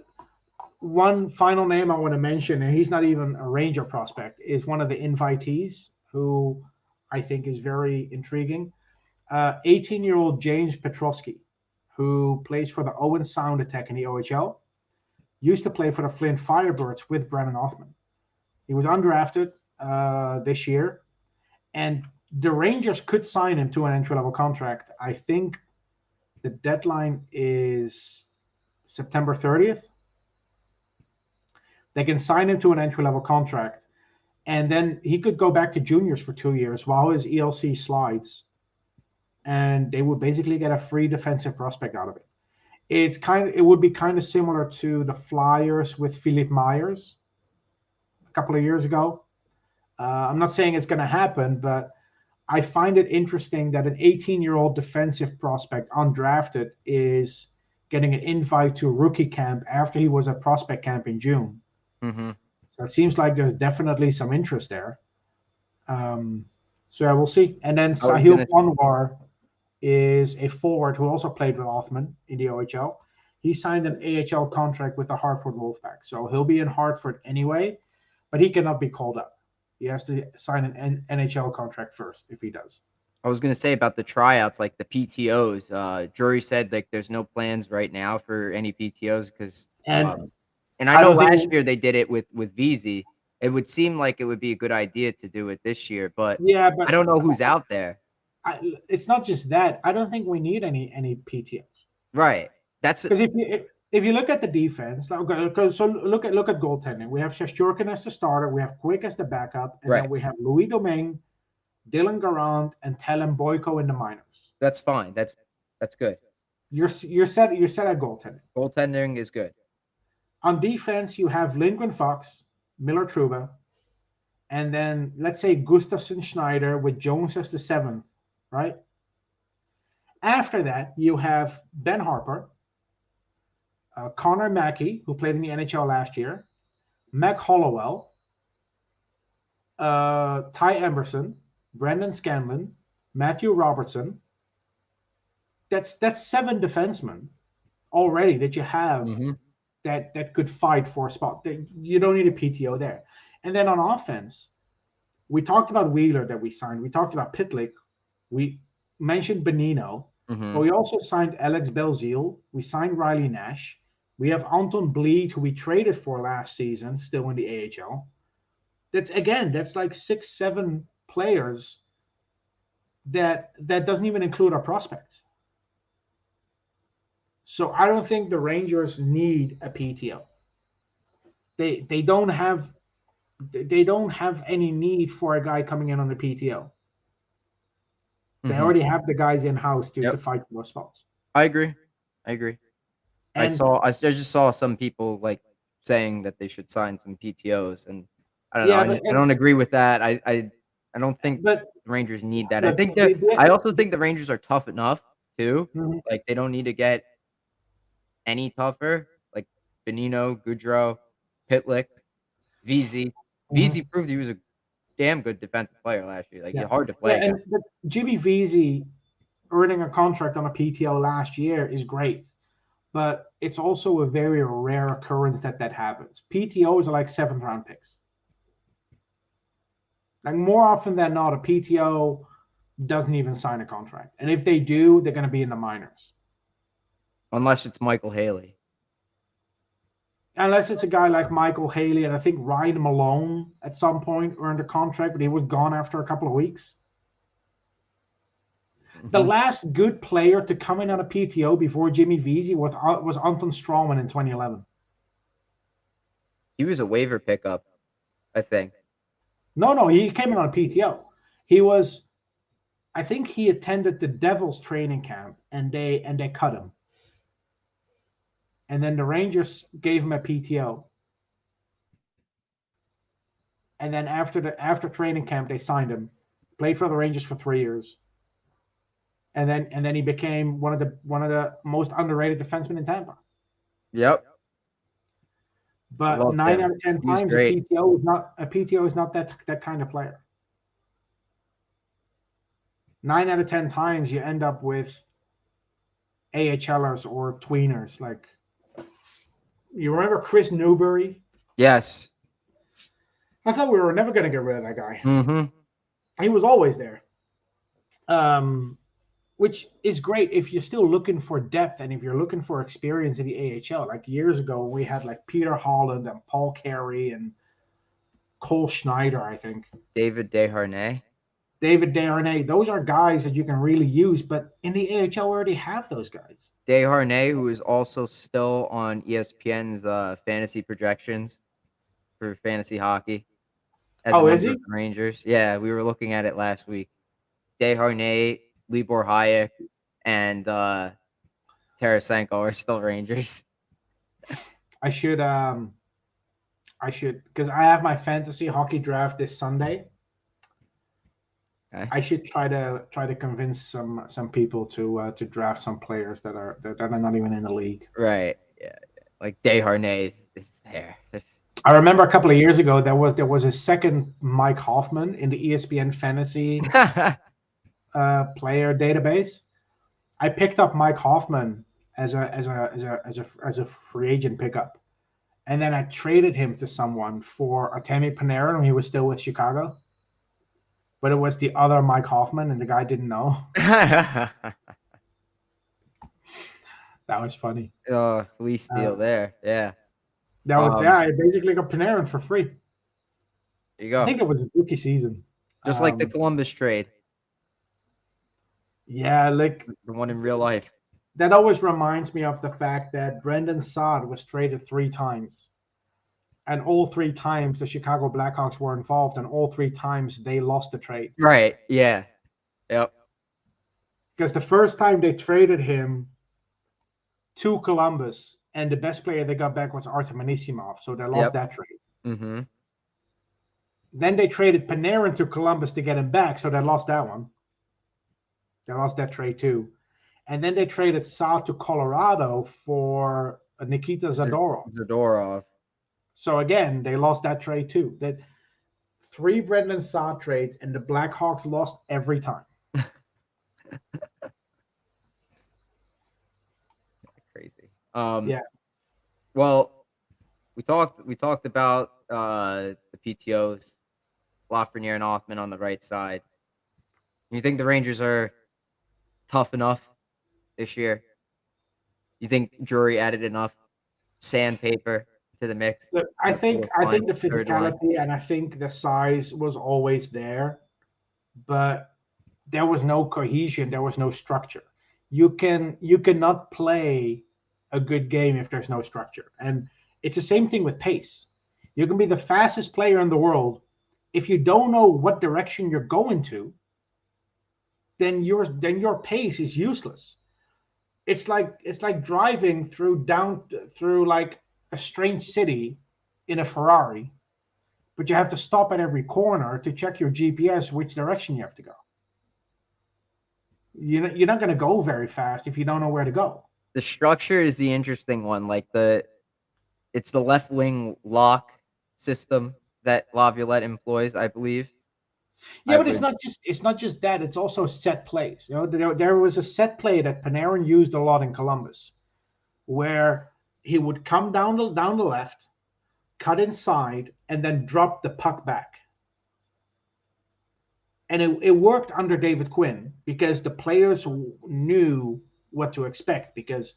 one final name I want to mention, and he's not even a Ranger prospect, is one of the invitees who I think is very intriguing. 18-year-old James Petrovsky, who plays for the Owen Sound Attack in the OHL, used to play for the Flint Firebirds with Brennan Othmann. He was undrafted this year, and the Rangers could sign him to an entry-level contract. I think the deadline is September 30th. They can sign him to an entry-level contract, and then he could go back to juniors for 2 years while his ELC slides, and they would basically get a free defensive prospect out of it. It would be kind of similar to the Flyers with Philippe Myers a couple of years ago. I'm not saying it's going to happen, but I find it interesting that an 18-year-old defensive prospect undrafted is getting an invite to rookie camp after he was at prospect camp in June. Mm-hmm. So it seems like there's definitely some interest there. So yeah, we'll see. And then I was Sahil gonna. Panwar is a forward who also played with Othman in the OHL. He signed an AHL contract with the Hartford Wolfpack, so he'll be in Hartford anyway, but he cannot be called up. He has to sign an NHL contract first if he does. I was gonna say about the tryouts, like the PTOs. Drury said like there's no plans right now for any PTOs because, And and I I know don't last think, year they did it with VZ. It would seem like it would be a good idea to do it this year, but yeah, I but don't know who's out there. it's not just that. I don't think we need any PTOs. Right. That's Because if you look at the defense, so look at goaltending. We have Shashturkin as the starter, we have Quick as the backup, and then right. we have Louis Domingue, Dylan Garand, and Telen Boyko in the minors. That's fine. That's good. You're set at goaltending. Goaltending is good. On defense, you have Lindgren Fox, Miller Truba, and then let's say Gustafsson Schneider with Jones as the seventh, right? After that, you have Ben Harper, Connor Mackey, who played in the NHL last year, Mac Hollowell, Ty Emerson, Brendan Scanlon, Matthew Robertson. That's seven defensemen already that you have Mm-hmm. that could fight for a spot. You don't need a PTO there. And then on offense, we talked about Wheeler that we signed. We talked about Pitlick. We mentioned Benino, but Hmm. we also signed Alex Belzile. We signed Riley Nash. We have Anton Bleed, who we traded for last season, still in the AHL. That's like 6, 7 players that doesn't even include our prospects. So I don't think the Rangers need a PTO. They don't have any need for a guy coming in on the PTO. They Hmm. already have the guys in house to Yep. fight for those spots. I agree. I agree. And I just saw some people like saying that they should sign some PTOs, and I don't know. yeah, I don't agree with that. I don't think but the Rangers need that. I look, think that I also think the Rangers are tough enough too. mhm, Like they don't need to get any tougher. Like Benino, Goudreau, Pitlick, VZ. VZ mhm. proved he was a damn good defensive player last year. Like he's Yeah, hard to yeah, play against. and but Jimmy Vesey earning a contract on a PTO last year is great, but it's also a very rare occurrence that happens. PTOs are like seventh round picks. Like more often than not, a PTO doesn't even sign a contract, and if they do, they're going to be in the minors. Unless it's Michael Haley. Unless it's a guy like Michael Haley, and I think Ryan Malone at some point earned a contract, but he was gone after a couple of weeks. The Hmm. last good player to come in on a PTO before Jimmy Vesey was Anton Strawman in 2011. He was a waiver pickup, I think. No, he came in on a PTO. He was, I think he attended the Devils training camp, and they cut him. And then the Rangers gave him a PTO. And then after training camp, they signed him. Played for the Rangers for 3 years. And then he became one of the most underrated defensemen in Tampa. Yep. I But loved nine out him. of ten He was times a great. PTO is not that kind of player. 9 out of 10 times you end up with AHLers or tweeners. Like you remember Chris Newberry? Yes. I thought we were never going to get rid of that guy. Mhm. He was always there. Which is great if you're still looking for depth and if you're looking for experience in the AHL. Like years ago, we had like Peter Holland and Paul Carey and Cole Schneider, I think. David Desharnais. David Desharnais. Those are guys that you can really use, but in the AHL, we already have those guys. Desharnais, who is also still on ESPN's fantasy projections for fantasy hockey as a Oh, is member he? of the Rangers. Yeah, we were looking at it last week. Desharnais, Libor Hayek, and Tarasenko are still Rangers. I should because I have my fantasy hockey draft this Sunday. Okay. I should try to convince some people to draft some players that are not even in the league. Right. Yeah. Like Desharnais is there. I remember a couple of years ago there was a second Mike Hoffman in the ESPN fantasy player database. I picked up Mike Hoffman as a free agent pickup, and then I traded him to someone for Artemi Panarin when he was still with Chicago. But it was the other Mike Hoffman, and the guy didn't know. That was funny. Oh, fleece deal Uh, there. Yeah. that was yeah. I basically got Panarin for free. There you I go. think it was a rookie season. Just like the Columbus trade, Yeah, like the one in real life. that always reminds me of the fact that Brendan Saad was traded 3 times, and all 3 times the Chicago Blackhawks were involved, and all 3 times they lost the trade. Right. Yeah. Yep. Because the first time they traded him to Columbus, and the best player they got back was Artem Anisimov, so they lost Yep. that trade. Mm-hmm. Then they traded Panarin to Columbus to get him back, so they lost that one. They lost that trade too. And then they traded Saad to Colorado for Nikita Zadorov. Zadorov. So again, they lost that trade too. That 3 Brendan Saad trades, and the Blackhawks lost every time. Crazy. Yeah. Well, we talked about the PTOs, Lafreniere and Othmann on the right side. You think the Rangers are tough enough this year? You think Drury added enough sandpaper to the mix Look, to I be able think to I find think the third line? physicality and I think the size was always there, but there was no cohesion, there was no structure. You cannot play a good game if there's no structure. And it's the same thing with pace. You can be the fastest player in the world. If you don't know what direction you're going to, then your pace is useless. It's like driving through like a strange city in a Ferrari, but you have to stop at every corner to check your GPS which direction you have to go. You're not going to go very fast if you don't know where to go. The structure is the interesting one. Like it's the left wing lock system that Laviolette employs, I believe. Yeah, I but it's would not just it's not just that. It's also set plays. There was a set play that Panarin used a lot in Columbus, where he would come down the left, cut inside, and then drop the puck back. And it worked under David Quinn because the players knew what to expect. Because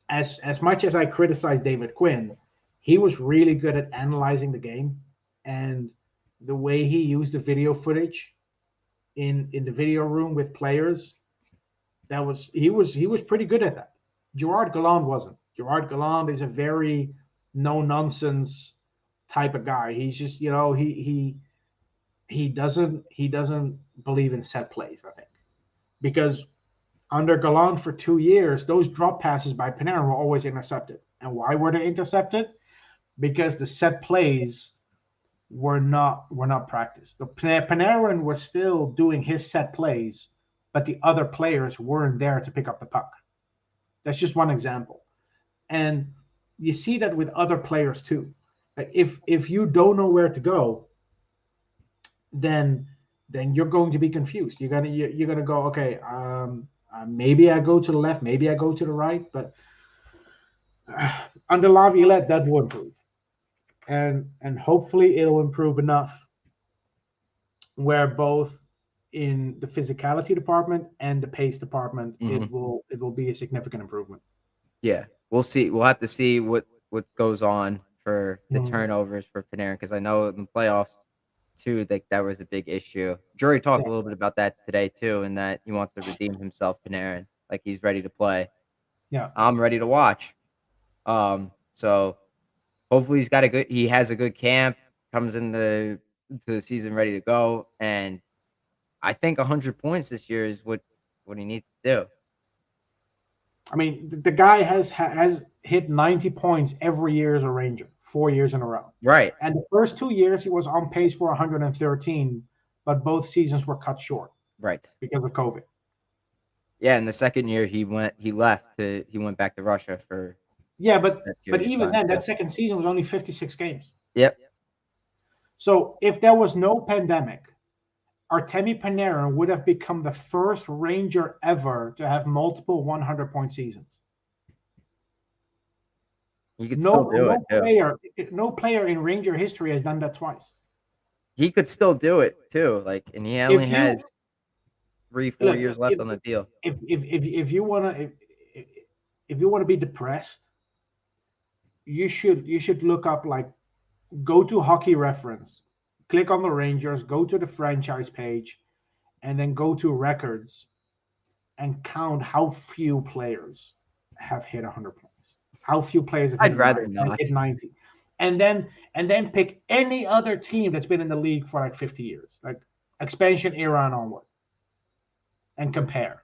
as much as I criticize David Quinn, he was really good at analyzing the game, and the way he used the video footage in the video room with players, he was pretty good at that. Gerard Gallant wasn't. Gerard Gallant is a very no nonsense type of guy. He's just he doesn't believe in set plays, I think, because under Gallant for 2 years, those drop passes by Panarin were always intercepted. And why were they intercepted? Because the set plays were not practiced. The Panarin was still doing his set plays, but the other players weren't there to pick up the puck. That's just one example. And you see that with other players too. Like if you don't know where to go, then you're going to be confused. You're gonna go, okay, maybe I go to the left, maybe I go to the right, but under Laviolette that will improve, and hopefully it'll improve enough where both in the physicality department and the pace department mhm. it will be a significant improvement. Yeah, we'll see. We'll have to see what goes on for the Mhm. turnovers for Panarin because I know in the playoffs too that was a big issue. Drury Yeah, talked a little bit about that today too, and that he wants to redeem himself, Panarin, like he's ready to play. yeah. I'm ready to watch. So hopefully he has a good camp, comes in to the season ready to go, and I think 100 points this year is what he needs to do. I mean, the guy has hit 90 points every year as a Ranger, 4 years in a row. Right, And the first 2 years he was on pace for 113, but both seasons were cut short right. because of COVID. Yeah, in the second year he went back to Russia for Yeah, but that but period of even time then, too. that second season was only 56 games. Yep. So if there was no pandemic, Artemi Panarin would have become the first Ranger ever to have multiple 100-point seasons. He could still No, do it too. no player in Ranger history has done that twice. He could still do it too, like, and he only If you has 3, 4 look, years left on the deal. if you wanna if you wanna be depressed, you should look up, like, go to Hockey Reference, click on the Rangers, go to the franchise page, and then go to records and count how few players have hit 100 points. How few players have I'd rather not. hit 90. And then pick any other team that's been in the league for like 50 years, like expansion era and onward, and compare.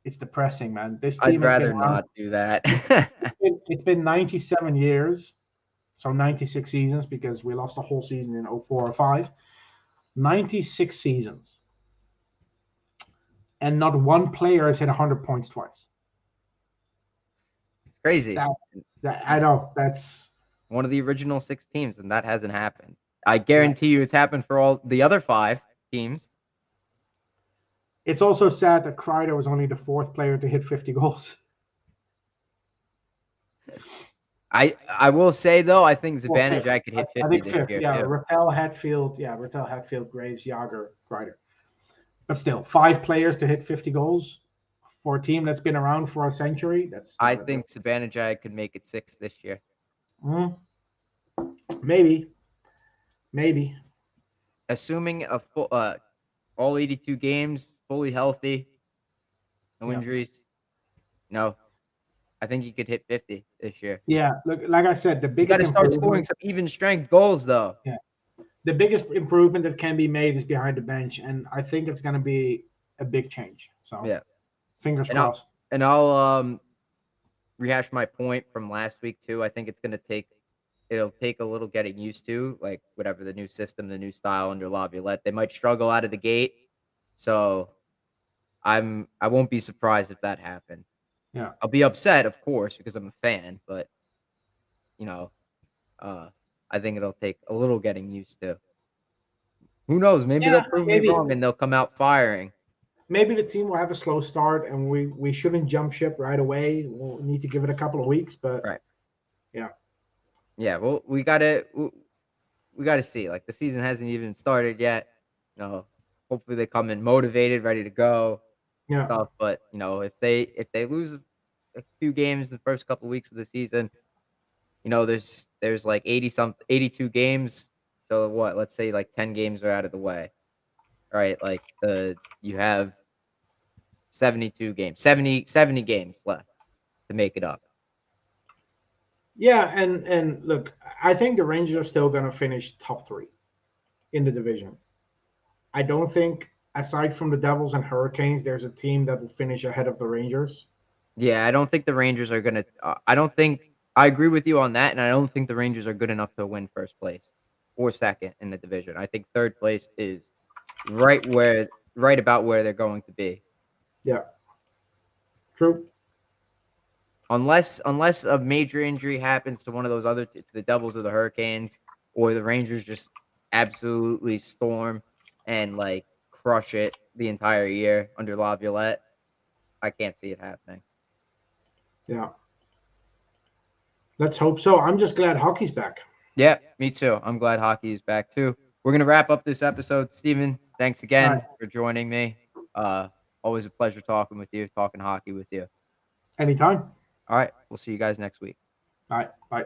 It's depressing, man. This I'd team has been rather around. not do that. It's been 97 years, so 96 seasons because we lost a whole season in 04 or 05. 96 seasons, and not one player has hit 100 points twice. It's crazy. That, that I know that's One of the original 6 teams, and that hasn't happened. I guarantee you it's happened for all the other 5 teams. It's also sad that Kreider was only the fourth player to hit 50 goals. I will say though, I think Well, fifth. Zibanejad could hit I 50 think this fifth. year Yeah, too. Rattel, Hatfield, Graves, Yager, Kreider. But still, 5 players to hit 50 goals for a team that's been around for a century. That's I not a good. think Sabanajad could make it 6 this year. Mm, maybe, maybe. Assuming a full all 82 games, fully healthy, no Yeah, injuries. No, I think he could hit 50 this year. yeah. Look, like I said, the He's got biggest to start scoring improvement. some even strength goals, though. Yeah, the biggest improvement that can be made is behind the bench, and I think it's going to be a big change. So, Yeah, fingers and I'll crossed. and I'll rehash my point from last week too. I think it'll take a little getting used to, like whatever the new system, the new style under Laviolette. They might struggle out of the gate, so I won't be surprised if that happens. Yeah, I'll be upset, of course, because I'm a fan, but you know, uh, I think it'll take a little getting used to. Who knows? Maybe they'll yeah. prove me Maybe wrong and they'll come out firing. maybe the team will have a slow start, and we shouldn't jump ship right away. We'll need to give it a couple of weeks, but Right. yeah, Yeah. Well, we gotta see. Like the season hasn't even started yet. Hopefully they come in motivated, ready to go, yeah, stuff. But if they lose a few games in the first couple weeks of the season, there's like 82 games. So what? Let's say like 10 games are out of the way. Right? Like you have 72 games, 70 games left to make it up. yeah. And look, I think the Rangers are still going to finish top three in the division. I don't think, aside from the Devils and Hurricanes, there's a team that will finish ahead of the Rangers. Yeah, I don't think the Rangers are gonna. I don't think I agree with you on that, and I don't think the Rangers are good enough to win first place or second in the division. I think third place is right about where they're going to be, Yeah, true. unless a major injury happens to one of those to the Devils or the Hurricanes, or the Rangers just absolutely storm and like crush it the entire year under Laviolette. I can't see it happening. Yeah, let's hope so. I'm just glad hockey's back. Yeah, me too. I'm glad hockey is back too. We're gonna wrap up this episode. Steven, thanks All right, again for joining me. Always a pleasure talking with you, talking hockey with you. anytime. All right, we'll see you guys next week. All right, bye.